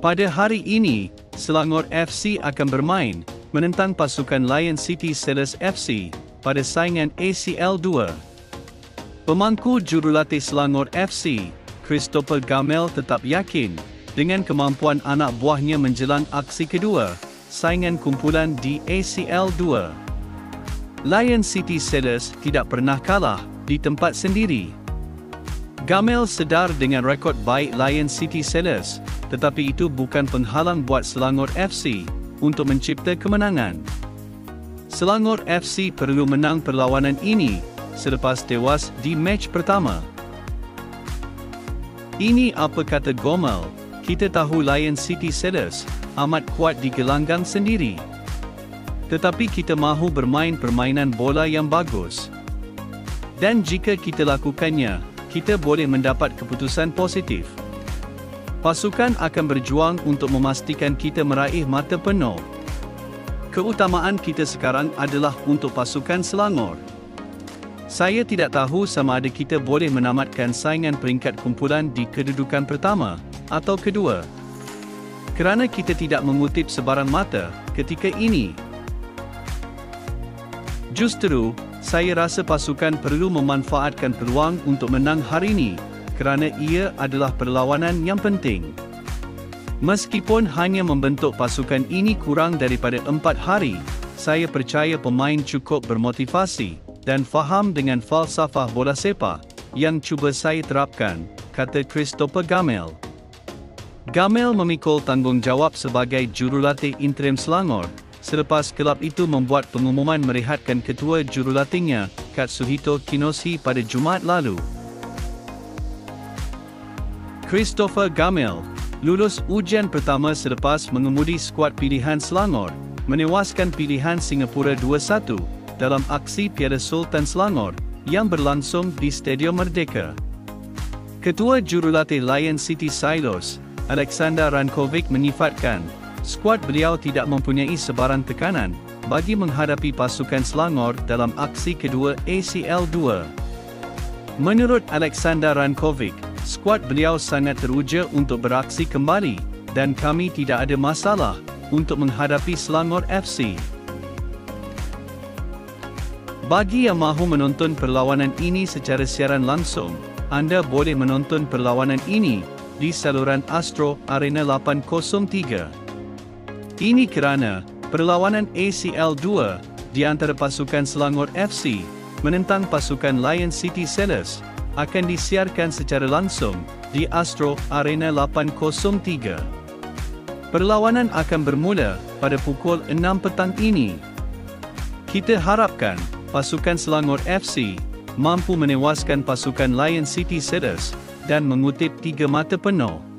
Pada hari ini, Selangor FC akan bermain menentang pasukan Lion City Sailors FC pada saingan ACL 2. Pemangku jurulatih Selangor FC, Christopher Gamel tetap yakin dengan kemampuan anak buahnya menjelang aksi kedua, saingan kumpulan di ACL 2. Lion City Sailors tidak pernah kalah di tempat sendiri. Gamel sedar dengan rekod baik Lion City Sailors, tetapi itu bukan penghalang buat Selangor FC untuk mencipta kemenangan. Selangor FC perlu menang perlawanan ini selepas tewas di match pertama. Ini apa kata Gamel, kita tahu Lion City Sailors amat kuat di gelanggang sendiri. Tetapi kita mahu bermain permainan bola yang bagus. Dan jika kita lakukannya, kita boleh mendapat keputusan positif. Pasukan akan berjuang untuk memastikan kita meraih mata penuh. Keutamaan kita sekarang adalah untuk pasukan Selangor. Saya tidak tahu sama ada kita boleh menamatkan saingan peringkat kumpulan di kedudukan pertama atau kedua, kerana kita tidak mengutip sebarang mata ketika ini. Justru, saya rasa pasukan perlu memanfaatkan peluang untuk menang hari ini, kerana ia adalah perlawanan yang penting. Meskipun hanya membentuk pasukan ini kurang daripada 4 hari, saya percaya pemain cukup bermotivasi dan faham dengan falsafah bola sepak yang cuba saya terapkan, kata Christopher Gamel. Gamel memikul tanggungjawab sebagai jurulatih interim Selangor selepas kelab itu membuat pengumuman merehatkan ketua jurulatihnya, Katsuhito Kinoshi pada Jumaat lalu. Christopher Gamel lulus ujian pertama selepas mengemudi skuad pilihan Selangor, menewaskan pilihan Singapura 2-1 dalam aksi Piala Sultan Selangor yang berlangsung di Stadium Merdeka. Ketua jurulatih Lion City Sailors, Alexander Rankovic menyifatkan, skuad beliau tidak mempunyai sebarang tekanan bagi menghadapi pasukan Selangor dalam aksi kedua ACL 2. Menurut Alexander Rankovic, skuad beliau sangat teruja untuk beraksi kembali dan kami tidak ada masalah untuk menghadapi Selangor FC. Bagi yang mahu menonton perlawanan ini secara siaran langsung, anda boleh menonton perlawanan ini di saluran Astro Arena 803. Ini kerana perlawanan ACL 2 di antara pasukan Selangor FC menentang pasukan Lion City Sailors akan disiarkan secara langsung di Astro Arena 803. Perlawanan akan bermula pada pukul 6 petang ini. Kita harapkan pasukan Selangor FC mampu menewaskan pasukan Lion City Sailors dan mengutip 3 mata penuh.